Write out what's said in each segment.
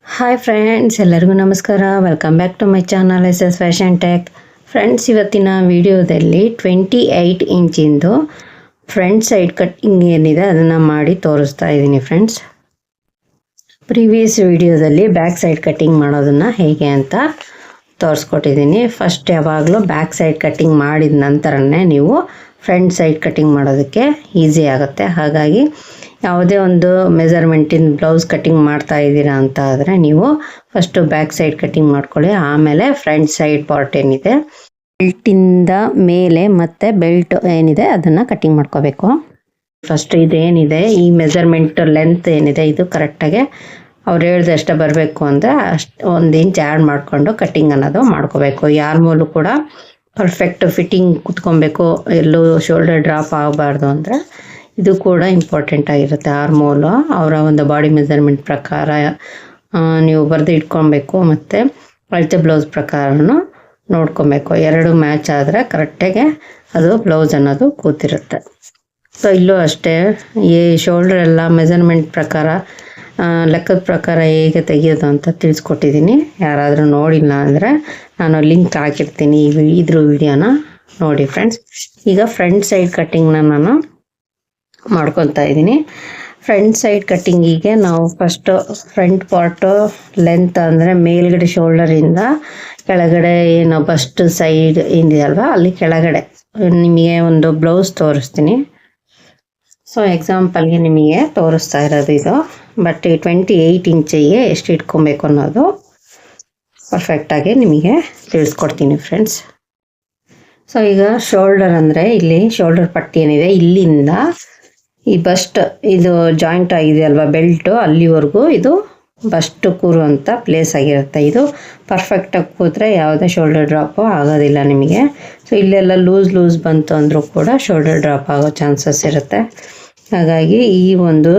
Hi friends, ಎಲ್ಲರಿಗೂ ನಮಸ್ಕಾರ. Welcome back to my channel S Fashion Tech. Friends, ಇವತ್ತಿನ ವಿಡಿಯೋದಲ್ಲಿ 28 ಇಂಚಿಂದು ಫ್ರಂಟ್ ಸೈಡ್ ಕಟ್ಟಿಂಗ್ ಏನಿದೆ ಅದನ್ನು ಮಾಡಿ ತೋರಿಸ್ತಾ ಇದ್ದೀನಿ ಫ್ರೆಂಡ್ಸ್. ಪ್ರೀವಿಯಸ್ ವಿಡಿಯೋದಲ್ಲಿ ಬ್ಯಾಕ್ ಸೈಡ್ ಕಟ್ಟಿಂಗ್ ಮಾಡೋದನ್ನು ಹೇಗೆ ಅಂತ ತೋರಿಸ್ಕೊಟ್ಟಿದ್ದೀನಿ. ಫಸ್ಟ್ ಯಾವಾಗಲೂ ಬ್ಯಾಕ್ ಸೈಡ್ ಕಟ್ಟಿಂಗ್ ಮಾಡಿದ ನಂತರನೇ ನೀವು ಫ್ರಂಟ್ ಸೈಡ್ ಕಟ್ಟಿಂಗ್ ಮಾಡೋದಕ್ಕೆ ಈಸಿ ಆಗುತ್ತೆ. ಹಾಗಾಗಿ ಯಾವುದೇ ಒಂದು ಮೆಜರ್ಮೆಂಟಿನ ಬ್ಲೌಸ್ ಕಟ್ಟಿಂಗ್ ಮಾಡ್ತಾ ಇದ್ದೀರಾ ಅಂತ ಆದರೆ ನೀವು ಫಸ್ಟು ಬ್ಯಾಕ್ ಸೈಡ್ ಕಟ್ಟಿಂಗ್ ಮಾಡ್ಕೊಳ್ಳಿ. ಆಮೇಲೆ ಫ್ರಂಟ್ ಸೈಡ್ ಪಾರ್ಟ್ ಏನಿದೆ ಬೆಲ್ಟಿಂದ ಮೇಲೆ ಮತ್ತು ಬೆಲ್ಟ್ ಏನಿದೆ ಅದನ್ನು ಕಟ್ಟಿಂಗ್ ಮಾಡ್ಕೋಬೇಕು. ಫಸ್ಟ್ ಇದೇನಿದೆ ಈ ಮೆಜರ್ಮೆಂಟ್ ಲೆಂತ್ ಏನಿದೆ ಇದು ಕರೆಕ್ಟಾಗಿ ಅವ್ರು ಹೇಳ್ದಷ್ಟೇ ಬರಬೇಕು ಅಂದರೆ ಅಷ್ಟು 1 ಇಂಚ್ ಆ್ಯಡ್ ಮಾಡಿಕೊಂಡು ಕಟ್ಟಿಂಗ್ ಅನ್ನೋದು ಮಾಡ್ಕೋಬೇಕು. ಯಾರ ಮೂಲೂ ಕೂಡ ಪರ್ಫೆಕ್ಟ್ ಫಿಟ್ಟಿಂಗ್ ಕುತ್ಕೊಬೇಕು, ಎಲ್ಲೂ ಶೋಲ್ಡರ್ ಡ್ರಾಪ್ ಆಗಬಾರ್ದು. ಅಂದರೆ ಇದು ಕೂಡ ಇಂಪಾರ್ಟೆಂಟ್ ಆಗಿರುತ್ತೆ. ಆರ್ಮೋಲು ಅವರ ಒಂದು ಬಾಡಿ ಮೆಜರ್ಮೆಂಟ್ ಪ್ರಕಾರ ನೀವು ಬರೆದು ಇಟ್ಕೊಬೇಕು ಮತ್ತು ಅಳತೆ ಬ್ಲೌಸ್ ಪ್ರಕಾರನೂ ನೋಡ್ಕೊಬೇಕು. ಎರಡು ಮ್ಯಾಚ್ ಆದರೆ ಕರೆಕ್ಟಾಗಿ ಅದು ಬ್ಲೌಸ್ ಅನ್ನೋದು ಕೂತಿರುತ್ತೆ. ಸೊ ಇಲ್ಲೂ ಅಷ್ಟೇ ಈ ಶೋಲ್ಡರ್ ಎಲ್ಲ ಮೆಜರ್ಮೆಂಟ್ ಪ್ರಕಾರ ಲೆಕ್ಕದ ಪ್ರಕಾರ ಹೇಗೆ ತೆಗಿಯೋದು ಅಂತ ತಿಳಿಸ್ಕೊಟ್ಟಿದ್ದೀನಿ. ಯಾರಾದರೂ ನೋಡಿಲ್ಲ ಅಂದರೆ ನಾನು ಲಿಂಕ್ ಹಾಕಿರ್ತೀನಿ ಇದ್ರ ವಿಡಿಯೋನ ನೋಡಿ ಫ್ರೆಂಡ್ಸ್. ಈಗ ಫ್ರಂಟ್ ಸೈಡ್ ಕಟ್ಟಿಂಗ್ನ ನಾನು ಮಾಡ್ಕೊತಾ ಇದ್ದೀನಿ. ಫ್ರಂಟ್ ಸೈಡ್ ಕಟ್ಟಿಂಗಿಗೆ ನಾವು ಫಸ್ಟು ಫ್ರಂಟ್ ಪಾರ್ಟು ಲೆಂತ್ ಅಂದರೆ ಮೇಲ್ಗಡೆ ಶೋಲ್ಡರಿಂದ ಕೆಳಗಡೆ ಏನು ಬಸ್ಟ್ ಸೈಡ್ ಏನಿದೆಯಲ್ವ ಅಲ್ಲಿ ಕೆಳಗಡೆ ನಿಮಗೆ ಒಂದು ಬ್ಲೌಸ್ ತೋರಿಸ್ತೀನಿ. ಸೊ ಎಕ್ಸಾಂಪಲ್ಗೆ ನಿಮಗೆ ತೋರಿಸ್ತಾ ಇರೋದು ಇದು. ಬಟ್ 28 ಇಂಚಿಗೆ ಎಷ್ಟು ಇಟ್ಕೊಬೇಕು ಅನ್ನೋದು ಪರ್ಫೆಕ್ಟಾಗಿ ನಿಮಗೆ ತಿಳಿಸ್ಕೊಡ್ತೀನಿ ಫ್ರೆಂಡ್ಸ್. ಸೊ ಈಗ ಶೋಲ್ಡರ್ ಅಂದರೆ ಇಲ್ಲಿ ಶೋಲ್ಡರ್ ಪಟ್ಟಿ ಏನಿದೆ ಇಲ್ಲಿಂದ ಈ ಬಸ್ಟ್ ಇದು ಜಾಯಿಂಟ್ ಆಗಿದೆ ಅಲ್ವಾ ಬೆಲ್ಟು, ಅಲ್ಲಿವರೆಗೂ ಇದು ಬಸ್ಟ್ ಕೂರುವಂಥ ಪ್ಲೇಸ್ ಆಗಿರುತ್ತೆ. ಇದು ಪರ್ಫೆಕ್ಟಾಗಿ ಕೂತ್ರೆ ಯಾವುದೇ ಶೋಲ್ಡರ್ ಡ್ರಾಪು ಆಗೋದಿಲ್ಲ ನಿಮಗೆ. ಸೊ ಇಲ್ಲೆಲ್ಲ ಲೂಸ್ ಬಂತು ಅಂದರೂ ಕೂಡ ಶೋಲ್ಡರ್ ಡ್ರಾಪ್ ಆಗೋ ಚಾನ್ಸಸ್ ಇರುತ್ತೆ. ಹಾಗಾಗಿ ಈ ಒಂದು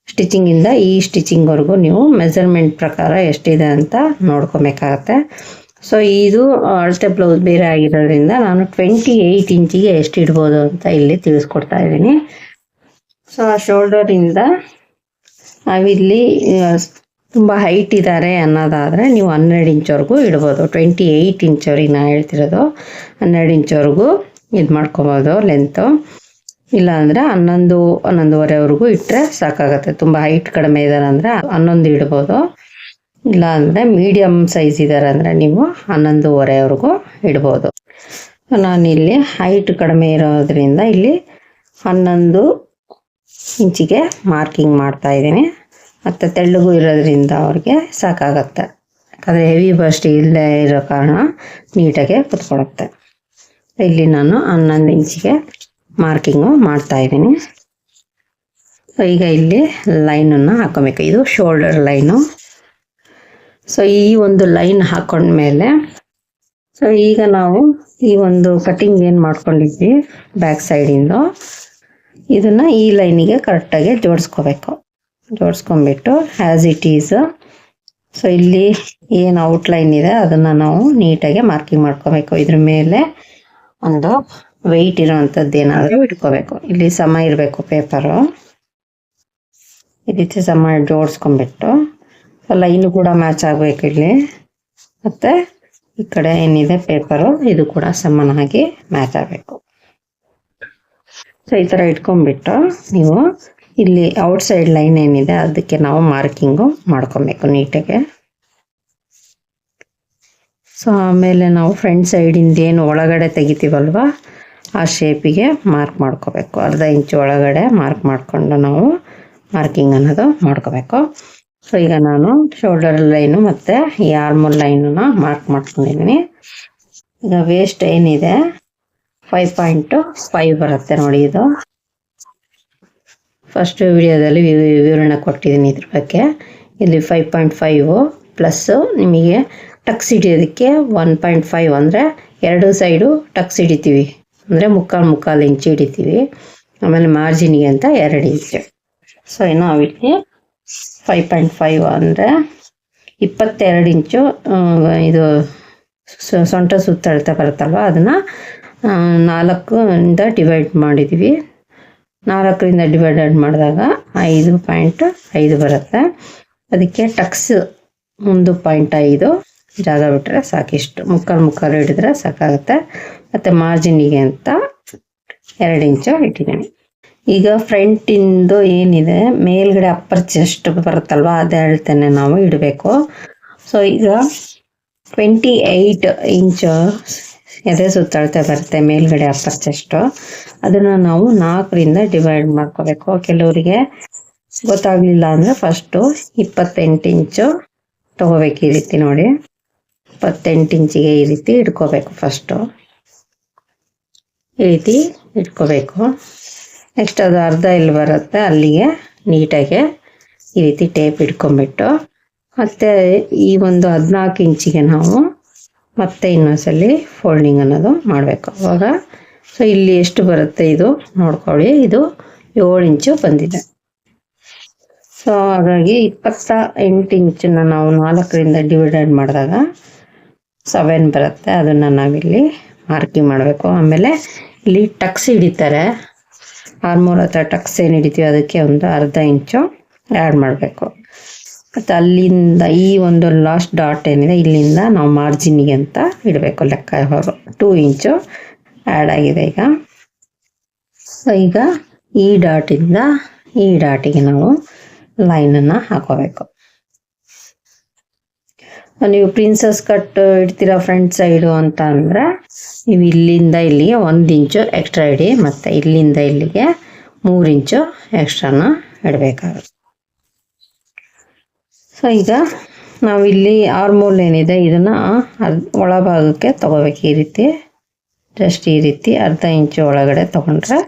ಸ್ಟಿಚಿಂಗಿಂದ ಈ ಸ್ಟಿಚಿಂಗ್ವರೆಗೂ ನೀವು ಮೆಜರ್ಮೆಂಟ್ ಪ್ರಕಾರ ಎಷ್ಟಿದೆ ಅಂತ ನೋಡ್ಕೊಬೇಕಾಗತ್ತೆ. ಸೊ ಇದು ಅಳತೆ ಬ್ಲೌಸ್ ಬೇರೆ ಆಗಿರೋದ್ರಿಂದ ನಾನು 28 ಇಂಚಿಗೆ ಎಷ್ಟು ಇಡ್ಬೋದು ಅಂತ ಇಲ್ಲಿ ತಿಳಿಸ್ಕೊಡ್ತಾ ಇದ್ದೀನಿ. ಸೊ ಆ ಶೋಲ್ಡರಿಂದ ನಾವಿಲ್ಲಿ ತುಂಬ ಹೈಟ್ ಇದ್ದಾರೆ ಅನ್ನೋದಾದರೆ ನೀವು 12 ಇಂಚ್ವರೆಗೂ ಇಡ್ಬೋದು. 28 ಇಂಚ್ವರೆಗೆ ನಾನು ಹೇಳ್ತಿರೋದು 12 ಇಂಚ್ವರೆಗೂ ಇದು ಮಾಡ್ಕೊಬೋದು ಲೆಂತು. ಇಲ್ಲ ಅಂದರೆ 11-11.5ವರೆಗೂ ಇಟ್ಟರೆ ಸಾಕಾಗುತ್ತೆ. ತುಂಬ ಹೈಟ್ ಕಡಿಮೆ ಇದ್ದಾರೆ ಅಂದರೆ 11 ಇಡ್ಬೋದು. ಇಲ್ಲ ಅಂದರೆ ಮೀಡಿಯಮ್ ಸೈಜ್ ಇದ್ದಾರೆ ಅಂದರೆ ನೀವು 11.5ವರೆಗೂ ಇಡ್ಬೋದು. ನಾನಿಲ್ಲಿ ಹೈಟ್ ಕಡಿಮೆ ಇರೋದ್ರಿಂದ ಇಲ್ಲಿ 11 ಇಂಚಿಗೆ ಮಾರ್ಕಿಂಗ್ ಮಾಡ್ತಾ ಇದ್ದೀನಿ. ಮತ್ತು ತೆಳ್ಳಗೂ ಇರೋದ್ರಿಂದ ಅವ್ರಿಗೆ ಸಾಕಾಗತ್ತೆ. ಯಾಕಂದರೆ ಹೆವಿ ಬಸ್ಟ್ ಇಲ್ಲದೆ ಇರೋ ಕಾರಣ ನೀಟಾಗೆ ಕುತ್ಕೊಳುತ್ತೆ. ಇಲ್ಲಿ ನಾನು 11 ಇಂಚಿಗೆ ಮಾರ್ಕಿಂಗು ಮಾಡ್ತಾ ಇದ್ದೀನಿ. ಈಗ ಇಲ್ಲಿ ಲೈನನ್ನು ಹಾಕೋಬೇಕು. ಇದು ಶೋಲ್ಡರ್ ಲೈನು. ಸೊ ಈ ಒಂದು ಲೈನ್ ಹಾಕೊಂಡ್ಮೇಲೆ ಸೊ ಈಗ ನಾವು ಈ ಒಂದು ಕಟಿಂಗ್ ಏನು ಮಾಡ್ಕೊಂಡಿದ್ವಿ ಬ್ಯಾಕ್ ಸೈಡಿಂದು ಇದನ್ನು ಈ ಲೈನಿಗೆ ಕರೆಕ್ಟಾಗಿ ಜೋಡಿಸ್ಕೊಂಬಿಟ್ಟು ಆ್ಯಸ್ ಇಟ್ ಈಸ್. ಸೊ ಇಲ್ಲಿ ಏನು ಔಟ್ಲೈನ್ ಇದೆ ಅದನ್ನು ನಾವು ನೀಟಾಗಿ ಮಾರ್ಕಿಂಗ್ ಮಾಡ್ಕೋಬೇಕು. ಇದ್ರ ಮೇಲೆ ಒಂದು ವೆಯ್ಟ್ ಇರೋವಂಥದ್ದು ಏನಾದರೂ ಇಟ್ಕೋಬೇಕು. ಇಲ್ಲಿ ಸಮ ಇರಬೇಕು ಪೇಪರು. ಈ ರೀತಿ ಸಮ ಜೋಡಿಸ್ಕೊಂಬಿಟ್ಟು ಸೊ ಲೈನು ಕೂಡ ಮ್ಯಾಚ್ ಆಗಬೇಕು ಇಲ್ಲಿ. ಮತ್ತು ಈ ಕಡೆ ಏನಿದೆ ಪೇಪರು ಇದು ಕೂಡ ಸಮನಾಗಿ ಮ್ಯಾಚ್ ಆಗಬೇಕು. ಸೊ ಈ ಥರ ಇಟ್ಕೊಂಡ್ಬಿಟ್ಟು ನೀವು ಇಲ್ಲಿ ಔಟ್ಸೈಡ್ ಲೈನ್ ಏನಿದೆ ಅದಕ್ಕೆ ನಾವು ಮಾರ್ಕಿಂಗು ಮಾಡ್ಕೊಬೇಕು ನೀಟಾಗೆ. ಸೊ ಆಮೇಲೆ ನಾವು ಫ್ರಂಟ್ ಸೈಡಿಂದ ಏನು ಒಳಗಡೆ ತೆಗಿತೀವಲ್ವ ಆ ಶೇಪಿಗೆ ಮಾರ್ಕ್ ಮಾಡ್ಕೋಬೇಕು. ಅರ್ಧ ಇಂಚು ಒಳಗಡೆ ಮಾರ್ಕ್ ಮಾಡಿಕೊಂಡು ನಾವು ಮಾರ್ಕಿಂಗ್ ಅನ್ನೋದು ಮಾಡ್ಕೋಬೇಕು. ಸೊ ಈಗ ನಾನು ಶೋಲ್ಡರ್ ಲೈನು ಮತ್ತು ಈ ಆರ್ಮೋಲ್ ಲೈನನ್ನು ಮಾರ್ಕ್ ಮಾಡ್ಕೊಂಡಿದ್ದೀನಿ. ಈಗ ವೇಸ್ಟ್ ಏನಿದೆ 5.5 ಬರುತ್ತೆ ನೋಡಿ. ಇದು ಫಸ್ಟ್ ವಿಡಿಯೋದಲ್ಲಿ ವಿವರಣೆ ಕೊಟ್ಟಿದ್ದೀನಿ ಇದ್ರ ಬಗ್ಗೆ. ಇಲ್ಲಿ 5.5 ಪ್ಲಸ್ಸು ನಿಮಗೆ ಟಕ್ಸ್ ಹಿಡಿಯೋದಕ್ಕೆ 1.5 ಅಂದರೆ 2 ಸೈಡು ಟಕ್ಸ್ ಹಿಡಿತೀವಿ ಅಂದರೆ ಮುಕ್ಕಾಲು ಇಂಚು ಹಿಡಿತೀವಿ. ಆಮೇಲೆ ಮಾರ್ಜಿನಿಗೆ ಅಂತ 2 ಇಂಚು. ಸೊ ನಾವಿಲ್ಲಿ 5.5 ಅಂದರೆ 22 ಇಂಚು ಇದು ಸೊಂಟ ಸುತ್ತಳತೆ ಬರುತ್ತಲ್ವ ಅದನ್ನು 4ಇಂದ ಡಿವೈಡ್ ಮಾಡಿದ್ದೀವಿ. 4ರಿಂದ ಡಿವೈಡೆಡ್ ಮಾಡಿದಾಗ 5.5 ಬರುತ್ತೆ. ಅದಕ್ಕೆ ಟಕ್ಸ್ 1.5 ಜಾಗ ಬಿಟ್ಟರೆ ಸಾಕಿಷ್ಟು, ಮುಕ್ಕಾಲು ಹಿಡಿದ್ರೆ ಸಾಕಾಗುತ್ತೆ. ಮತ್ತು ಮಾರ್ಜಿನಿಗೆ ಅಂತ 2 ಇಂಚು ಇಟ್ಟಿದ್ದೀನಿ. ಈಗ ಫ್ರಂಟಿಂದು ಏನಿದೆ ಮೇಲ್ಗಡೆ ಅಪ್ಪರ್ ಚೆಸ್ಟ್ ಬರುತ್ತಲ್ವ, ಅದು ಹೇಳ್ತೇನೆ ನಾವು ಇಡಬೇಕು. ಸೊ ಈಗ 28 ಇಂಚು ಎದೆ ಸುತ್ತಳತೆ ಬರುತ್ತೆ ಮೇಲ್ಗಡೆ ಅಪ್ಪರ್ ಚೆಸ್ಟು. ಅದನ್ನು ನಾವು 4ರಿಂದ ಡಿವೈಡ್ ಮಾಡ್ಕೋಬೇಕು. ಕೆಲವರಿಗೆ ಗೊತ್ತಾಗಲಿಲ್ಲ ಅಂದರೆ ಫಸ್ಟು 28 ಇಂಚು ತೊಗೋಬೇಕು. ಈ ರೀತಿ ನೋಡಿ, 28 ಇಂಚಿಗೆ ಈ ರೀತಿ ಇಟ್ಕೋಬೇಕು. ಫಸ್ಟು ಈ ರೀತಿ ಇಟ್ಕೋಬೇಕು. ನೆಕ್ಸ್ಟ್ ಅದು ಅರ್ಧ ಇಲ್ಲಿ ಬರುತ್ತೆ, ಅಲ್ಲಿಗೆ ನೀಟಾಗಿ ಈ ರೀತಿ ಟೇಪ್ ಇಟ್ಕೊಂಡ್ಬಿಟ್ಟು ಮತ್ತು ಈ ಒಂದು 14 ಇಂಚಿಗೆ ನಾವು ಮತ್ತೆ ಇನ್ನೊಂದ್ಸಲಿ ಫೋಲ್ಡಿಂಗ್ ಅನ್ನೋದು ಮಾಡಬೇಕು. ಅವಾಗ ಸೊ ಇಲ್ಲಿ ಎಷ್ಟು ಬರುತ್ತೆ ಇದು ನೋಡ್ಕೊಳ್ಳಿ. ಇದು 7 ಇಂಚು ಬಂದಿದೆ. ಸೊ ಹಾಗಾಗಿ 28 ಇಂಚನ್ನ ನಾವು 4ರಿಂದ ಡಿವೈಡೆಡ್ ಮಾಡಿದಾಗ 7 ಬರುತ್ತೆ. ಅದನ್ನು ನಾವಿಲ್ಲಿ ಮಾರ್ಕಿಂಗ್ ಮಾಡಬೇಕು. ಆಮೇಲೆ ಇಲ್ಲಿ ಟಕ್ಸ್ ಹಿಡಿತಾರೆ, ಆರ್ಮೋರ್ ಹತ್ರ ಟಕ್ಸ್ ಏನು ಹಿಡಿತೀವಿ ಅದಕ್ಕೆ ಒಂದು ಅರ್ಧ ಇಂಚು ಆ್ಯಡ್ ಮಾಡಬೇಕು. ಮತ್ತು ಅಲ್ಲಿಂದ ಈ ಒಂದು ಲಾಸ್ಟ್ ಡಾಟ್ ಏನಿದೆ ಇಲ್ಲಿಂದ ನಾವು ಮಾರ್ಜಿನಿಗೆ ಅಂತ ಇಡಬೇಕು. ಲೆಕ್ಕ ಯಾವಾಗ 2 ಇಂಚು ಆ್ಯಡ್ ಆಗಿದೆ ಈಗ. ಈಗ ಈ ಡಾಟಿಂದ ಈ ಡಾಟಿಗೆ ನಾವು ಲೈನನ್ನು ಹಾಕೋಬೇಕು. ನೀವು ಪ್ರಿನ್ಸಸ್ ಕಟ್ ಇಡ್ತೀರಾ ಫ್ರಂಟ್ ಸೈಡು ಅಂತ ಅಂದರೆ ನೀವು ಇಲ್ಲಿಂದ ಇಲ್ಲಿಗೆ 1 ಇಂಚು ಎಕ್ಸ್ಟ್ರಾ ಇಡಿ, ಮತ್ತು ಇಲ್ಲಿಂದ ಇಲ್ಲಿಗೆ 3 ಇಂಚು ಎಕ್ಸ್ಟ್ರಾನ ಇಡಬೇಕಾಗುತ್ತೆ. ಸೊ ಈಗ ನಾವಿಲ್ಲಿ ಆರ್ಮೋಲ್ ಏನಿದೆ ಇದನ್ನು ಒಳಭಾಗಕ್ಕೆ ತೊಗೋಬೇಕು. ಈ ರೀತಿ ಜಸ್ಟ್ ಈ ರೀತಿ ಅರ್ಧ ಇಂಚು ಒಳಗಡೆ ತೊಗೊಂಡ್ರೆ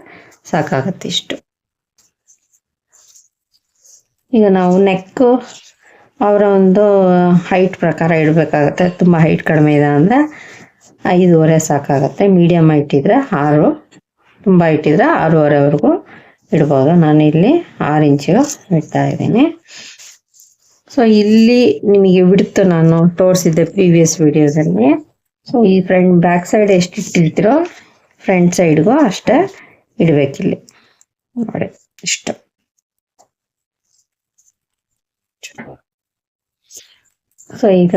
ಸಾಕಾಗತ್ತೆ ಇಷ್ಟು. ಈಗ ನಾವು ನೆಕ್ಕು ಅವರ ಒಂದು ಹೈಟ್ ಪ್ರಕಾರ ಇಡಬೇಕಾಗತ್ತೆ. ತುಂಬ ಹೈಟ್ ಕಡಿಮೆ ಇದೆ ಅಂದರೆ 5.5 ಸಾಕಾಗುತ್ತೆ. ಮೀಡಿಯಮ್ ಹೈಟ್ ಇದ್ದರೆ 6, ತುಂಬ ಹೈಟ್ ಇದ್ದರೆ 6.5ವರೆಗೂ ಇಡ್ಬೋದು. ನಾನು ಇಲ್ಲಿ 6 ಇಂಚು ಇಡ್ತಾ ಇದ್ದೀನಿ. ಸೊ ಇಲ್ಲಿ ನಿಮಗೆ ಬಿಡ್ತು ನಾನು ತೋರಿಸಿದ್ದೆ ಪ್ರೀವಿಯಸ್ ವಿಡಿಯೋದಲ್ಲಿ. ಸೊ ಈ ಬ್ಯಾಕ್ ಸೈಡ್ ಎಷ್ಟು ಇಟ್ಟಿರ್ತೀರೋ ಫ್ರಂಟ್ ಸೈಡ್ಗೂ ಅಷ್ಟೇ ಇಡಬೇಕಿಲ್ಲಿ ನೋಡಿ ಇಷ್ಟು. ಸೊ ಈಗ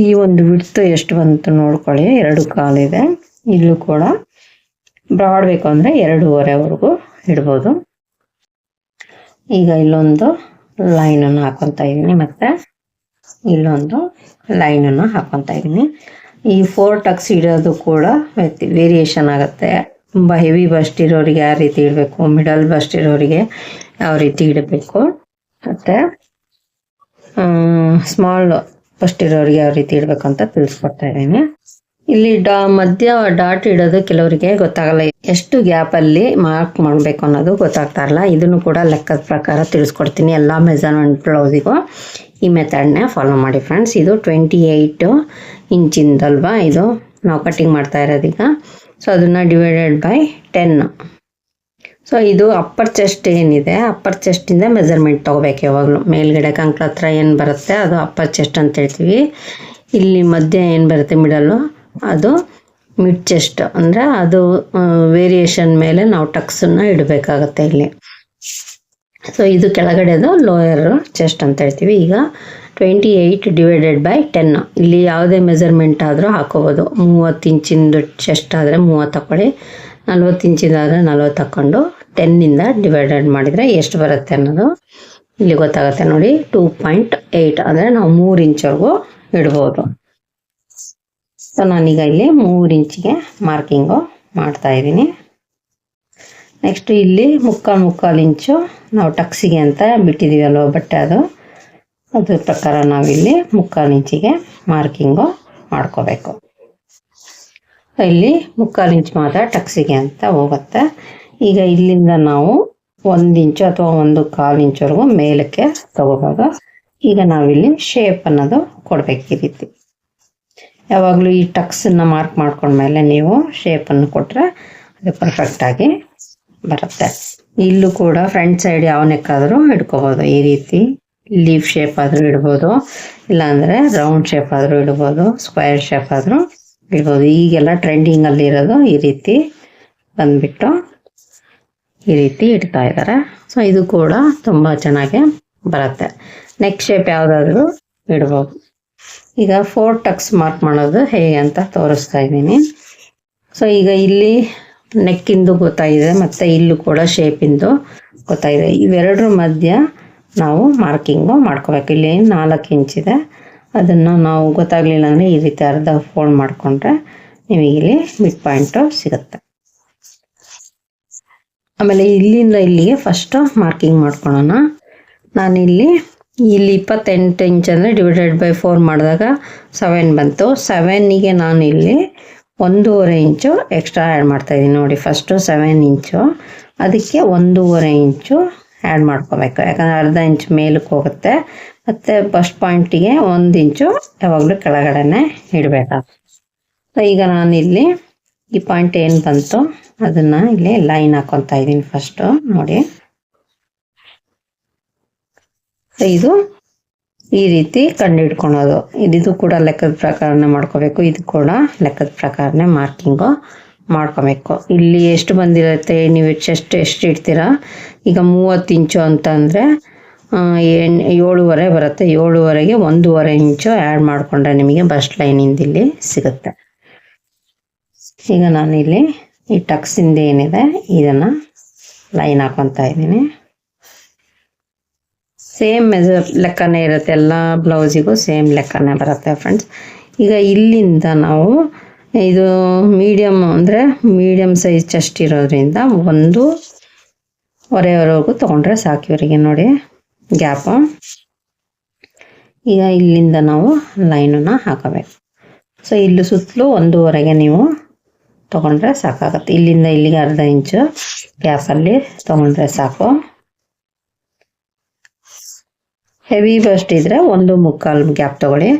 ಈ ಒಂದು ಬಿಡ್ತು ಎಷ್ಟು ಬಂತು ನೋಡ್ಕೊಳ್ಳಿ. 2 ಕಾಲಿದೆ. ಇಲ್ಲೂ ಕೂಡ ಬ್ರಾಡ್ ಬೇಕು ಅಂದರೆ 2.5ವರೆಗೂ ಇಡ್ಬೋದು. ಈಗ ಇಲ್ಲೊಂದು ಲೈನನ್ನು ಹಾಕೊತಾ ಇದ್ದೀನಿ, ಮತ್ತು ಇಲ್ಲೊಂದು ಲೈನನ್ನು ಹಾಕೊತಾ ಇದ್ದೀನಿ. ಈ 4 ಟಕ್ಸ್ ಇಡೋದು ಕೂಡ ವೇರಿಯೇಷನ್ ಆಗುತ್ತೆ. ತುಂಬ ಹೆವಿ ಬಸ್ಟ್ ಇರೋರಿಗೆ ಯಾವ ರೀತಿ ಇಡಬೇಕು, ಮಿಡಲ್ ಬಸ್ಟ್ ಇರೋರಿಗೆ ಯಾವ ರೀತಿ ಇಡಬೇಕು, ಮತ್ತು ಸ್ಮಾಲ್ ಬಸ್ಟ್ ಇರೋರಿಗೆ ಯಾವ ರೀತಿ ಇಡಬೇಕು ಅಂತ ತಿಳಿಸ್ಕೊಡ್ತಾ ಇದ್ದೀನಿ. ಇಲ್ಲಿ ಮಧ್ಯ ಡಾಟ್ ಇಡೋದು ಕೆಲವರಿಗೆ ಗೊತ್ತಾಗಲ್ಲ, ಎಷ್ಟು ಗ್ಯಾಪಲ್ಲಿ ಮಾರ್ಕ್ ಮಾಡಬೇಕು ಅನ್ನೋದು ಗೊತ್ತಾಗ್ತಾ ಇರಲ್ಲ. ಇದನ್ನು ಕೂಡ ಲೆಕ್ಕದ ಪ್ರಕಾರ ತಿಳಿಸ್ಕೊಡ್ತೀನಿ. ಎಲ್ಲ ಮೆಜರ್ಮೆಂಟ್ ಬ್ಲೌಸಿಗೂ ಈ ಮೆಥಡ್ನೇ ಫಾಲೋ ಮಾಡಿ ಫ್ರೆಂಡ್ಸ್. ಇದು 28 ಇಂಚಿಂದಲ್ವಾ ಇದು ನಾವು ಕಟ್ಟಿಂಗ್ ಮಾಡ್ತಾ ಇರೋದೀಗ. ಸೊ ಅದನ್ನು ಡಿವೈಡೆಡ್ ಬೈ 10. ಸೊ ಇದು ಅಪ್ಪರ್ ಚೆಸ್ಟ್ ಏನಿದೆ, ಅಪ್ಪರ್ ಚೆಸ್ಟಿಂದ ಮೆಜರ್ಮೆಂಟ್ ತೊಗೋಬೇಕು ಯಾವಾಗಲೂ. ಮೇಲ್ಗಡೆ ಕಂಕ್ಳ ಹತ್ರ ಏನು ಬರುತ್ತೆ ಅದು ಅಪ್ಪರ್ ಚೆಸ್ಟ್ ಅಂತ ಹೇಳ್ತೀವಿ. ಇಲ್ಲಿ ಮಧ್ಯ ಏನು ಬರುತ್ತೆ ಮಿಡಲ್ಲು ಅದು ಮಿಡ್ ಚೆಸ್ಟ್, ಅಂದರೆ ಅದು ವೇರಿಯೇಷನ್ ಮೇಲೆ ನಾವು ಟಕ್ಸನ್ನು ಇಡಬೇಕಾಗತ್ತೆ ಇಲ್ಲಿ. ಸೊ ಇದು ಕೆಳಗಡೆದು ಲೋಯರ್ ಚೆಸ್ಟ್ ಅಂತ ಹೇಳ್ತೀವಿ. ಈಗ 28 ಡಿವೈಡೆಡ್ ಬೈ 10. ಇಲ್ಲಿ ಯಾವುದೇ ಮೆಜರ್ಮೆಂಟ್ ಆದರೂ ಹಾಕೋಬೋದು. 30 ಇಂಚಿಂದು ಚೆಸ್ಟ್ ಆದರೆ 30 ತಗೊಳ್ಳಿ, 40 ಇಂಚಿಂದಾದರೆ 40 ತಗೊಂಡು 10ನಿಂದ ಡಿವೈಡೆಡ್ ಮಾಡಿದರೆ ಎಷ್ಟು ಬರುತ್ತೆ ಅನ್ನೋದು ಇಲ್ಲಿ ಗೊತ್ತಾಗುತ್ತೆ ನೋಡಿ. 2.8 ಅಂದರೆ ನಾವು 3 ಇಂಚ್ವರೆಗೂ ಇಡ್ಬೋದು. ಸೊ ನಾನೀಗ ಇಲ್ಲಿ 3 ಇಂಚಿಗೆ ಮಾರ್ಕಿಂಗು ಮಾಡ್ತಾ ಇದ್ದೀನಿ. ನೆಕ್ಸ್ಟ್ ಇಲ್ಲಿ ಮುಕ್ಕಾಲು ಇಂಚು ನಾವು ಟಕ್ಸಿಗೆ ಅಂತ ಬಿಟ್ಟಿದ್ದೀವಿ ಅಲ್ವ ಬಟ್ಟೆ, ಅದ್ರ ಪ್ರಕಾರ ನಾವಿಲ್ಲಿ 3/4 ಇಂಚಿಗೆ ಮಾರ್ಕಿಂಗು ಮಾಡ್ಕೋಬೇಕು. ಇಲ್ಲಿ 3/4 ಇಂಚ್ ಮಾತ್ರ ಟಕ್ಸಿಗೆ ಅಂತ ಹೋಗುತ್ತೆ. ಈಗ ಇಲ್ಲಿಂದ ನಾವು 1 ಇಂಚು ಅಥವಾ 1/4 ಇಂಚ್ವರೆಗೂ ಮೇಲಕ್ಕೆ ತಗೋವಾಗ ಈಗ ನಾವಿಲ್ಲಿ ಶೇಪ್ ಅನ್ನೋದು ಕೊಡಬೇಕು. ಈ ರೀತಿ ಯಾವಾಗಲೂ ಈ ಟಕ್ಸನ್ನು ಮಾರ್ಕ್ ಮಾಡ್ಕೊಂಡ್ಮೇಲೆ ನೀವು ಶೇಪನ್ನು ಕೊಟ್ಟರೆ ಅದು ಪರ್ಫೆಕ್ಟಾಗಿ ಬರುತ್ತೆ. ಇಲ್ಲೂ ಕೂಡ ಫ್ರಂಟ್ ಸೈಡ್ ಯಾವ ನೆಕ್ಕಾದರೂ ಇಡ್ಕೋಬೋದು. ಈ ರೀತಿ ಲೀಫ್ ಶೇಪ್ ಆದರೂ ಇಡ್ಬೋದು, ಇಲ್ಲಾಂದರೆ ರೌಂಡ್ ಶೇಪ್ ಆದರೂ ಇಡ್ಬೋದು, ಸ್ಕ್ವೇರ್ ಶೇಪ್ ಆದರೂ ಇಡ್ಬೋದು. ಈಗೆಲ್ಲ ಟ್ರೆಂಡಿಂಗಲ್ಲಿ ಇರೋದು ಈ ರೀತಿ ಬಂದುಬಿಟ್ಟು ಈ ರೀತಿ ಇಡ್ತಾ ಇದ್ದಾರೆ. ಸೊ ಇದು ಕೂಡ ತುಂಬ ಚೆನ್ನಾಗಿ ಬರುತ್ತೆ. ನೆಕ್ ಶೇಪ್ ಯಾವುದಾದ್ರೂ ಇಡ್ಬೋದು. ಈಗ 4 ಟಕ್ಸ್ ಮಾರ್ಕ್ ಮಾಡೋದು ಹೇಗೆ ಅಂತ ತೋರಿಸ್ತಾ ಇದ್ದೀನಿ. ಸೊ ಈಗ ಇಲ್ಲಿ ನೆಕ್ಕಿಂದು ಗೊತ್ತಾಗಿದೆ ಮತ್ತು ಇಲ್ಲೂ ಕೂಡ ಶೇಪಿಂದು ಗೊತ್ತಾಗಿದೆ. ಇವೆರಡರ ಮಧ್ಯ ನಾವು ಮಾರ್ಕಿಂಗು ಮಾಡ್ಕೋಬೇಕು. ಇಲ್ಲಿ 4 ಇಂಚಿದೆ, ಅದನ್ನು ನಾವು ಗೊತ್ತಾಗಲಿಲ್ಲ ಅಂದರೆ ಈ ರೀತಿ ಅರ್ಧ ಫೋಲ್ಡ್ ಮಾಡಿಕೊಂಡ್ರೆ ನಿಮಗೆ ಇಲ್ಲಿ ಮಿಡ್ ಪಾಯಿಂಟು ಸಿಗುತ್ತೆ. ಆಮೇಲೆ ಇಲ್ಲಿಂದ ಇಲ್ಲಿಗೆ ಫಸ್ಟು ಮಾರ್ಕಿಂಗ್ ಮಾಡ್ಕೊಳ್ಳೋಣ. ನಾನಿಲ್ಲಿ 28 ಇಂಚ್ ಅಂದರೆ ಡಿವೈಡೆಡ್ ಬೈ 4 ಮಾಡಿದಾಗ 7 ಬಂತು. 7ಗೆ ನಾನು ಇಲ್ಲಿ 1.5 ಇಂಚು ಎಕ್ಸ್ಟ್ರಾ ಆ್ಯಡ್ ಮಾಡ್ತಾಯಿದ್ದೀನಿ. ನೋಡಿ, ಫಸ್ಟು 7 ಇಂಚು, ಅದಕ್ಕೆ 1.5 ಇಂಚು ಆ್ಯಡ್ ಮಾಡ್ಕೋಬೇಕು. ಯಾಕಂದರೆ ಅರ್ಧ ಇಂಚು ಮೇಲಕ್ಕೆ ಹೋಗುತ್ತೆ ಮತ್ತು ಫಸ್ಟ್ ಪಾಯಿಂಟಿಗೆ 1 ಇಂಚು ಯಾವಾಗಲೂ ಕೆಳಗಡೆನೇ ಇಡಬೇಕಾಗುತ್ತೆ. ಸೊ ಈಗ ನಾನಿಲ್ಲಿ ಈ ಪಾಯಿಂಟ್ ಏನು ಬಂತು ಅದನ್ನು ಇಲ್ಲಿ ಲೈನ್ ಹಾಕ್ಕೊತಾ ಇದ್ದೀನಿ ಫಸ್ಟು. ನೋಡಿ, ಇದು ಈ ರೀತಿ ಕಂಡು ಹಿಡ್ಕೊಳೋದು. ಇದು ಕೂಡ ಲೆಕ್ಕದ ಪ್ರಕಾರನೇ ಮಾಡ್ಕೋಬೇಕು, ಇದು ಕೂಡ ಲೆಕ್ಕದ ಪ್ರಕಾರನೇ ಮಾರ್ಕಿಂಗು ಮಾಡ್ಕೋಬೇಕು. ಇಲ್ಲಿ ಎಷ್ಟು ಬಂದಿರುತ್ತೆ, ನೀವು ಚೆಸ್ಟ್ ಎಷ್ಟು ಇಡ್ತೀರಾ, ಈಗ 30 ಇಂಚು ಅಂತ ಅಂದರೆ 7.5 ಬರುತ್ತೆ. 7.5ಗೆ 1.5 ಇಂಚು ಆ್ಯಡ್ ಮಾಡಿಕೊಂಡ್ರೆ ನಿಮಗೆ ಬಸ್ಟ್ ಲೈನಿಂದ ಇಲ್ಲಿ ಸಿಗುತ್ತೆ. ಈಗ ನಾನಿಲ್ಲಿ ಈ ಟಕ್ಸಿಂದ ಏನಿದೆ ಇದನ್ನು ಲೈನ್ ಹಾಕೊತಾ ಇದ್ದೀನಿ. ಸೇಮ್ ಮೆಜರ್ ಲೆಕ್ಕನೇ ಇರುತ್ತೆ, ಎಲ್ಲ ಬ್ಲೌಸಿಗೂ ಸೇಮ್ ಲೆಕ್ಕನೇ ಬರುತ್ತೆ ಫ್ರೆಂಡ್ಸ್. ಈಗ ಇಲ್ಲಿಂದ ನಾವು ಇದು ಮೀಡಿಯಮ್ ಅಂದರೆ ಮೀಡಿಯಮ್ ಸೈಜ್ ಚೆಸ್ಟ್ ಇರೋದ್ರಿಂದ 1.25ವರೆಗೂ ತೊಗೊಂಡ್ರೆ ಸಾಕು ಇವರಿಗೆ. ನೋಡಿ ಗ್ಯಾಪು. ಈಗ ಇಲ್ಲಿಂದ ನಾವು ಲೈನನ್ನು ಹಾಕಬೇಕು. ಸೊ ಇಲ್ಲಿ ಸುತ್ತಲೂ 1.25ಗೆ ನೀವು ತೊಗೊಂಡ್ರೆ ಸಾಕಾಗುತ್ತೆ. ಇಲ್ಲಿಂದ ಇಲ್ಲಿಗೆ ಅರ್ಧ ಇಂಚು ಗ್ಯಾಪಲ್ಲಿ ತೊಗೊಂಡ್ರೆ ಸಾಕು. ಹೆವಿ ಬಸ್ಟ್ ಇದ್ದರೆ 1.25 ಗ್ಯಾಪ್ ತೊಗೊಳ್ಳಿ,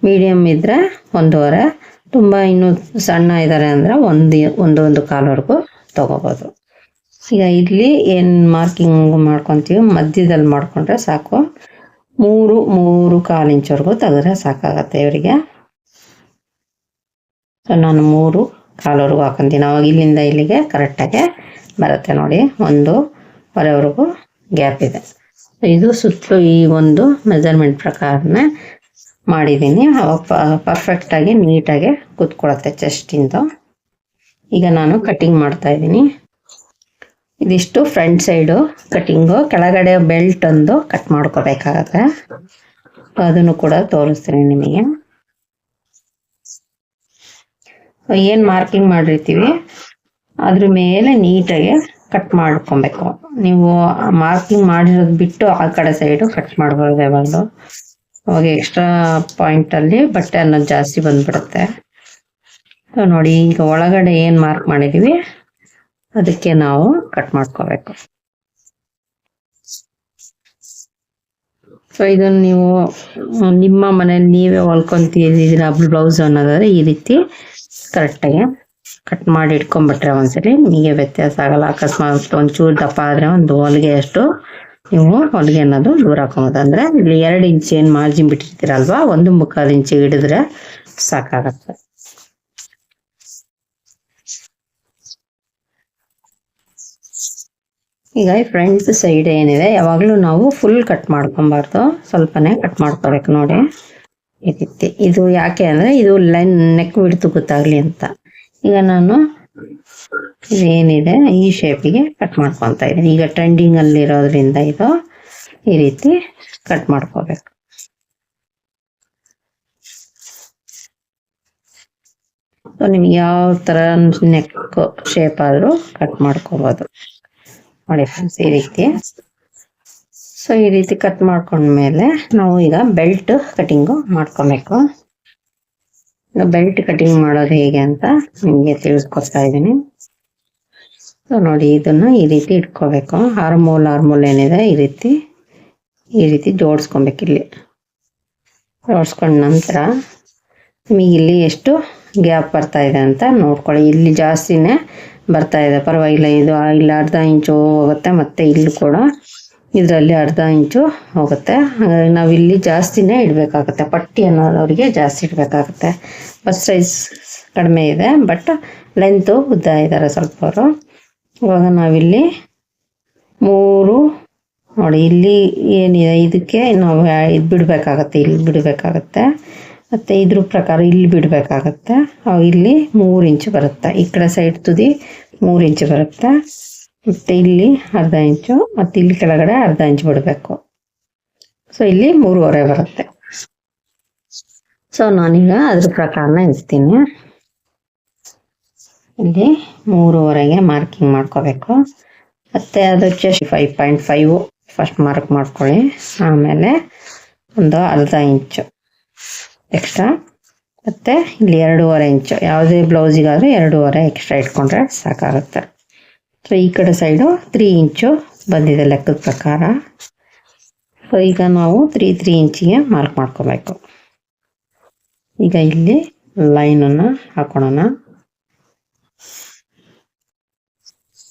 ಮೀಡಿಯಮ್ ಇದ್ದರೆ 1.5, ತುಂಬ ಇನ್ನೂ ಸಣ್ಣ ಇದ್ದಾರೆ ಅಂದರೆ 1.25ವರೆಗೂ ತೊಗೋಬೋದು. ಈಗ ಇಲ್ಲಿ ಏನು ಮಾರ್ಕಿಂಗ್ ಮಾಡ್ಕೊತೀವಿ ಮಧ್ಯದಲ್ಲಿ ಮಾಡಿಕೊಂಡ್ರೆ ಸಾಕು. 3.25 ಇಂಚವರೆಗೂ ತೆಗೆದ್ರೆ ಸಾಕಾಗತ್ತೆ ಇವರಿಗೆ. ಸೊ ನಾನು 3.25ವರೆಗೂ ಹಾಕೊತೀನಿ. ಅವಾಗ ಇಲ್ಲಿಂದ ಇಲ್ಲಿಗೆ ಕರೆಕ್ಟಾಗೆ ಬರುತ್ತೆ. ನೋಡಿ, 1.25ವರೆಗೂ ಗ್ಯಾಪ್ ಇದೆ. ಇದು ಸುತ್ತಲೂ ಈ ಒಂದು ಮೆಜರ್ಮೆಂಟ್ ಪ್ರಕಾರನೇ ಮಾಡಿದ್ದೀನಿ. ಅವಾಗ ಪರ್ಫೆಕ್ಟಾಗಿ ನೀಟಾಗಿ ಕೂತ್ಕೊಳ್ಳುತ್ತೆ ಚೆಸ್ಟಿಂದು. ಈಗ ನಾನು ಕಟಿಂಗ್ ಮಾಡ್ತಾ ಇದ್ದೀನಿ. ಇದಿಷ್ಟು ಫ್ರಂಟ್ ಸೈಡು ಕಟಿಂಗು. ಕೆಳಗಡೆ ಬೆಲ್ಟ್ ಒಂದು ಕಟ್ ಮಾಡ್ಕೋಬೇಕಾಗತ್ತೆ, ಅದನ್ನು ಕೂಡ ತೋರಿಸ್ತೀನಿ ನಿಮಗೆ. ಏನು ಮಾರ್ಕಿಂಗ್ ಮಾಡಿರ್ತೀವಿ ಅದ್ರ ಮೇಲೆ ನೀಟಾಗಿ ಕಟ್ ಮಾಡ್ಕೊಬೇಕು. ನೀವು ಮಾರ್ಕಿಂಗ್ ಮಾಡಿರೋದು ಬಿಟ್ಟು ಆ ಕಡೆ ಸೈಡು ಕಟ್ ಮಾಡ್ಬಾರ್ದು ಯಾವಾಗಲೂ. ಅವಾಗ ಎಕ್ಸ್ಟ್ರಾ ಪಾಯಿಂಟಲ್ಲಿ ಬಟ್ಟೆ ಅನ್ನೋದು ಜಾಸ್ತಿ ಬಂದ್ಬಿಡುತ್ತೆ. ಸೊ ನೋಡಿ, ಈಗ ಒಳಗಡೆ ಏನು ಮಾರ್ಕ್ ಮಾಡಿದ್ದೀವಿ ಅದಕ್ಕೆ ನಾವು ಕಟ್ ಮಾಡ್ಕೋಬೇಕು. ಸೊ ಇದನ್ನು ನೀವು ನಿಮ್ಮ ಮನೇಲಿ ನೀವೇ ಹೊಲ್ಕೊಂತಿದ್ದೀರಾ ಬ್ಲೌಸ್ ಅನ್ನೋದಾದ್ರೆ ಈ ರೀತಿ ಕರೆಕ್ಟಾಗಿ ಕಟ್ ಮಾಡಿ ಇಟ್ಕೊಂಡ್ಬಿಟ್ರೆ ಒಂದ್ಸರಿ ನಿಮಗೆ ವ್ಯತ್ಯಾಸ ಆಗಲ್ಲ. ಅಕಸ್ಮಾತ್ ಒಂಚೂರು ದಪ್ಪ ಆದರೆ ಒಂದು ಹೊಲಿಗೆ ಅಷ್ಟು ನೀವು ಹೊಲಿಗೆ ಅನ್ನೋದು ದೂರ ಹಾಕೋಬೋದು. ಅಂದರೆ ಇಲ್ಲಿ 2 ಇಂಚ್ ಏನು ಮಾರ್ಜಿನ್ ಬಿಟ್ಟಿರ್ತೀರಲ್ವಾ, 1.25 ಇಂಚಿಗೆ ಹಿಡಿದ್ರೆ ಸಾಕಾಗತ್ತೆ. ಈಗ ಫ್ರಂಟ್ ಸೈಡ್ ಏನಿದೆ ಯಾವಾಗಲೂ ನಾವು ಫುಲ್ ಕಟ್ ಮಾಡ್ಕೊಬಾರ್ದು, ಸ್ವಲ್ಪನೇ ಕಟ್ ಮಾಡ್ಕೋಬೇಕು. ನೋಡಿ ಈ ರೀತಿ. ಇದು ಯಾಕೆ ಅಂದರೆ ಇದು ಲೈನ್ ನೆಕ್ ಬಿಡ್ತು ಗೊತ್ತಾಗಲಿ ಅಂತ. ಈಗ ನಾನು ಇದೇನಿದೆ ಈ ಶೇಪಿಗೆ ಕಟ್ ಮಾಡ್ಕೊತಾ ಇದ್ದೀನಿ. ಈಗ ಟ್ರೆಂಡಿಂಗಲ್ಲಿ ಇರೋದ್ರಿಂದ ಇದು ಈ ರೀತಿ ಕಟ್ ಮಾಡ್ಕೋಬೇಕು. ಸೊ ನಿಮ್ಗೆ ಯಾವ ಥರ ನೆಕ್ ಶೇಪ್ ಆದರೂ ಕಟ್ ಮಾಡ್ಕೋಬೋದು. ನೋಡಿ ಫ್ರೆಂಡ್ಸ್ ಈ ರೀತಿ. ಸೊ ಈ ರೀತಿ ಕಟ್ ಮಾಡ್ಕೊಂಡ್ಮೇಲೆ ನಾವು ಈಗ ಬೆಲ್ಟ್ ಕಟಿಂಗು ಮಾಡ್ಕೊಬೇಕು. ಈಗ ಬೆಲ್ಟ್ ಕಟಿಂಗ್ ಮಾಡೋದು ಹೇಗೆ ಅಂತ ನಿಮಗೆ ತಿಳಿಸ್ಕೊಡ್ತಾ ಇದ್ದೀನಿ. ಸೊ ನೋಡಿ, ಇದನ್ನು ಈ ರೀತಿ ಇಟ್ಕೋಬೇಕು. ಆರ್ಮೋಲ್ ಏನಿದೆ ಈ ರೀತಿ ಜೋಡಿಸ್ಕೊಬೇಕು. ಇಲ್ಲಿ ಜೋಡಿಸ್ಕೊಂಡ ನಂತರ ನಿಮಗೆ ಇಲ್ಲಿ ಎಷ್ಟು ಗ್ಯಾಪ್ ಬರ್ತಾ ಇದೆ ಅಂತ ನೋಡ್ಕೊಳ್ಳಿ. ಇಲ್ಲಿ ಜಾಸ್ತಿನೇ ಬರ್ತಾ ಇದೆ, ಪರವಾಗಿಲ್ಲ. ಇದು ಇಲ್ಲಿ ಅರ್ಧ ಇಂಚು ಹೋಗುತ್ತೆ, ಮತ್ತು ಇಲ್ಲಿ ಕೂಡ ಇದರಲ್ಲಿ ಅರ್ಧ ಇಂಚು ಹೋಗುತ್ತೆ. ಹಾಗಾಗಿ ನಾವು ಇಲ್ಲಿ ಜಾಸ್ತಿನೇ ಇಡಬೇಕಾಗುತ್ತೆ. ಪಟ್ಟಿ ಅನ್ನೋದವ್ರಿಗೆ ಜಾಸ್ತಿ ಇಡಬೇಕಾಗುತ್ತೆ. ಬಸ್ ಸೈಜ್ ಕಡಿಮೆ ಇದೆ, ಬಟ್ ಲೆಂತು ಉದ್ದ ಇದ್ದಾರೆ ಸ್ವಲ್ಪ ಅವರು. ಇವಾಗ ನಾವಿಲ್ಲಿ 3 ನೋಡಿ, ಇಲ್ಲಿ ಏನಿದೆ ಇದಕ್ಕೆ ನಾವು ಇದು ಬಿಡಬೇಕಾಗತ್ತೆ, ಇಲ್ಲಿ ಬಿಡಬೇಕಾಗತ್ತೆ. ಮತ್ತು ಇದ್ರ ಪ್ರಕಾರ ಇಲ್ಲಿ ಬಿಡಬೇಕಾಗತ್ತೆ. ಇಲ್ಲಿ 3 ಇಂಚು ಬರುತ್ತೆ, ಈ ಕಡೆ ಸೈಡ್ ತುದಿ 3 ಇಂಚು ಬರುತ್ತೆ, ಮತ್ತು ಇಲ್ಲಿ ಅರ್ಧ ಇಂಚು, ಮತ್ತು ಇಲ್ಲಿ ಕೆಳಗಡೆ ಅರ್ಧ ಇಂಚು ಬಿಡಬೇಕು. ಸೊ ಇಲ್ಲಿ 3.25 ಬರುತ್ತೆ. ಸೊ ನಾನೀಗ ಅದ್ರ ಪ್ರಕಾರನ ಇರ್ತೀನಿ. ಇಲ್ಲಿ 3.25ಗೆ ಮಾರ್ಕಿಂಗ್ ಮಾಡ್ಕೋಬೇಕು. ಮತ್ತು ಅದು ಚೆಸ್ಟ್ 5.5 ಫಸ್ಟ್ ಮಾರ್ಕ್ ಮಾಡ್ಕೊಳ್ಳಿ. ಆಮೇಲೆ ಒಂದು ಅರ್ಧ ಇಂಚು ಎಕ್ಸ್ಟ್ರಾ, ಮತ್ತು ಇಲ್ಲಿ 2.25 ಇಂಚು, ಯಾವುದೇ ಬ್ಲೌಸಿಗಾದರೂ 2.25 ಎಕ್ಸ್ಟ್ರಾ ಇಟ್ಕೊಂಡ್ರೆ ಸಾಕಾಗುತ್ತೆ. ಸೊ ಈ ಕಡೆ ಸೈಡು 3 ಇಂಚು ಬಂದಿದೆ ಲೆಕ್ಕದ ಪ್ರಕಾರ. ಸೊ ಈಗ ನಾವು 3 ಇಂಚಿಗೆ ಮಾರ್ಕ್ ಮಾಡ್ಕೋಬೇಕು. ಈಗ ಇಲ್ಲಿ ಲೈನನ್ನು ಹಾಕೊಳ್ಳೋಣ.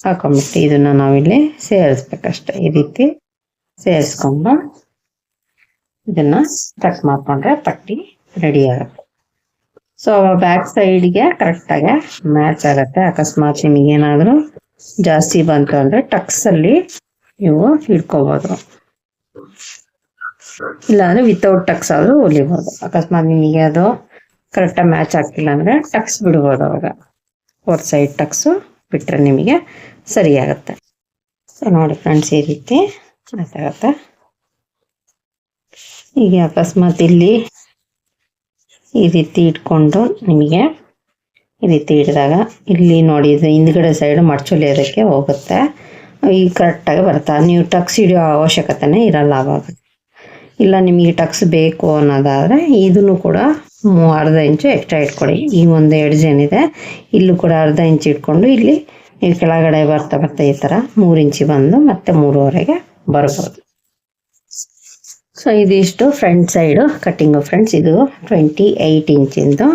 ಹಾಕೊಂಡ್ಬಿಟ್ಟು ಇದನ್ನು ನಾವಿಲ್ಲಿ ಸೇರಿಸ್ಬೇಕಷ್ಟೆ. ಈ ರೀತಿ ಸೇರಿಸ್ಕೊಂಡು ಇದನ್ನು ಕಟ್ ಮಾಡ್ಕೊಂಡ್ರೆ ಪಟ್ಟಿ ರೆಡಿ ಆಗುತ್ತೆ. ಸೊ ಬ್ಯಾಕ್ ಸೈಡ್ಗೆ ಕರೆಕ್ಟಾಗಿ ಮ್ಯಾಚ್ ಆಗುತ್ತೆ. ಅಕಸ್ಮಾತ್ ನಿಮಗೇನಾದರೂ ಜಾಸ್ತಿ ಬಂತು ಅಂದರೆ ಟಕ್ಸಲ್ಲಿ ನೀವು ಹಿಡ್ಕೋಬೋದು, ಇಲ್ಲಾಂದರೆ ವಿತೌಟ್ ಟಕ್ಸ್ ಆದರೂ ಹೊಲಿಬೋದು. ಅಕಸ್ಮಾತ್ ನಿಮಗೆ ಅದು ಕರೆಕ್ಟಾಗಿ ಮ್ಯಾಚ್ ಆಗ್ತಿಲ್ಲ ಅಂದರೆ ಟಕ್ಸ್ ಬಿಡ್ಬೋದು. ಅವಾಗ 4 ಸೈಡ್ ಟಕ್ಸು ಬಿಟ್ಟರೆ ನಿಮಗೆ ಸರಿಯಾಗುತ್ತೆ. ಸೊ ನೋಡಿ ಫ್ರೆಂಡ್ಸ್, ಈ ರೀತಿ ಆಗುತ್ತೆ. ಈಗ ಅಕಸ್ಮಾತ್ ಇಲ್ಲಿ ಈ ರೀತಿ ಇಟ್ಕೊಂಡು ನಿಮಗೆ ಈ ರೀತಿ ಹಿಡಿದಾಗ ಇಲ್ಲಿ ನೋಡಿ, ಇದು ಹಿಂದ್ಗಡೆ ಸೈಡು ಮಡ್ಚೊಲಿಯೋದಕ್ಕೆ ಹೋಗುತ್ತೆ. ಈಗ ಕರೆಕ್ಟಾಗಿ ಬರುತ್ತೆ. ನೀವು ಟಕ್ಸ್ ಹಿಡಿಯೋ ಅವಶ್ಯಕತೆನೇ ಇರಲ್ಲ ಆವಾಗ. ಇಲ್ಲ ನಿಮಗೆ ಟಕ್ಸ್ ಬೇಕು ಅನ್ನೋದಾದರೆ ಇದನ್ನು ಕೂಡ ಅರ್ಧ ಇಂಚು ಎಕ್ಸ್ಟ್ರಾ ಇಟ್ಕೊಳ್ಳಿ. ಈ ಒಂದು ಎಡ್ಜ್ ಏನಿದೆ ಇಲ್ಲೂ ಕೂಡ ಅರ್ಧ ಇಂಚು ಇಟ್ಕೊಂಡು ಇಲ್ಲಿ ನೀವು ಕೆಳಗಡೆ ಬರ್ತಾ ಈ ಥರ 3 ಇಂಚಿ ಬಂದು ಮತ್ತೆ 3.25ಗೆ ಬರ್ಬೋದು. ಸೊ ಇದಿಷ್ಟು ಫ್ರಂಟ್ ಸೈಡು ಕಟ್ಟಿಂಗು ಫ್ರೆಂಡ್ಸ್. ಇದು 28 ಇಂಚಿಂದು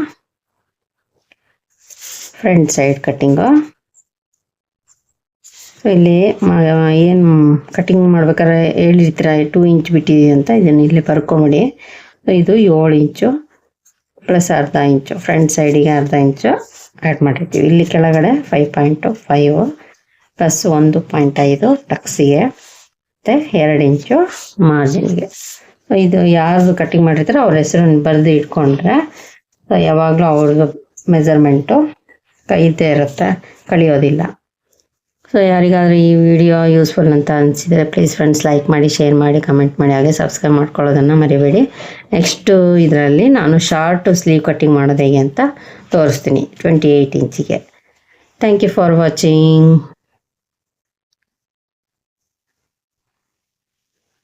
ಫ್ರಂಟ್ ಸೈಡ್ ಕಟ್ಟಿಂಗು. ಸೊ ಇಲ್ಲಿ ಏನು ಕಟ್ಟಿಂಗ್ ಮಾಡ್ಬೇಕಾದ್ರೆ ಹೇಳಿರ್ತೀರ 2 ಇಂಚ್ ಬಿಟ್ಟಿದ್ದೀವಿ ಅಂತ, ಇದನ್ನು ಇಲ್ಲಿ ಬರ್ಕೊಂಬಿಡಿ. ಇದು 7 ಇಂಚು ಪ್ಲಸ್ ಅರ್ಧ ಇಂಚು, ಫ್ರಂಟ್ ಸೈಡಿಗೆ ಅರ್ಧ ಇಂಚು ಆ್ಯಡ್ ಮಾಡಿರ್ತೀವಿ. ಇಲ್ಲಿ ಕೆಳಗಡೆ 5.5 ಪ್ಲಸ್ 1.5 ಟಕ್ಸಿಗೆ, ಮತ್ತು 2 ಇಂಚು ಮಾರ್ಜಿನ್ಗೆ. ಇದು ಯಾರು ಕಟ್ಟಿಂಗ್ ಮಾಡಿರ್ತಾರೆ ಅವ್ರ ಹೆಸರನ್ನು ಬರೆದು ಇಟ್ಕೊಂಡ್ರೆ ಯಾವಾಗಲೂ ಅವ್ರದ್ದು ಮೆಜರ್ಮೆಂಟು ಇದ್ದೇ ಇರುತ್ತೆ, ಕಳಿಯೋದಿಲ್ಲ. ಸೊ ಯಾರಿಗಾದರೂ ಈ ವಿಡಿಯೋ ಯೂಸ್ಫುಲ್ ಅಂತ ಅನಿಸಿದರೆ ಪ್ಲೀಸ್ ಫ್ರೆಂಡ್ಸ್ ಲೈಕ್ ಮಾಡಿ, ಶೇರ್ ಮಾಡಿ, ಕಮೆಂಟ್ ಮಾಡಿ, ಹಾಗೆ ಸಬ್ಸ್ಕ್ರೈಬ್ ಮಾಡ್ಕೊಳ್ಳೋದನ್ನು ಮರಿಬೇಡಿ. ನೆಕ್ಸ್ಟು ಇದರಲ್ಲಿ ನಾನು ಶಾರ್ಟ್ ಸ್ಲೀವ್ ಕಟ್ಟಿಂಗ್ ಮಾಡೋದು ಹೇಗೆ ಅಂತ ತೋರಿಸ್ತೀನಿ 28 ಇಂಚಿಗೆ. Thank you for watching.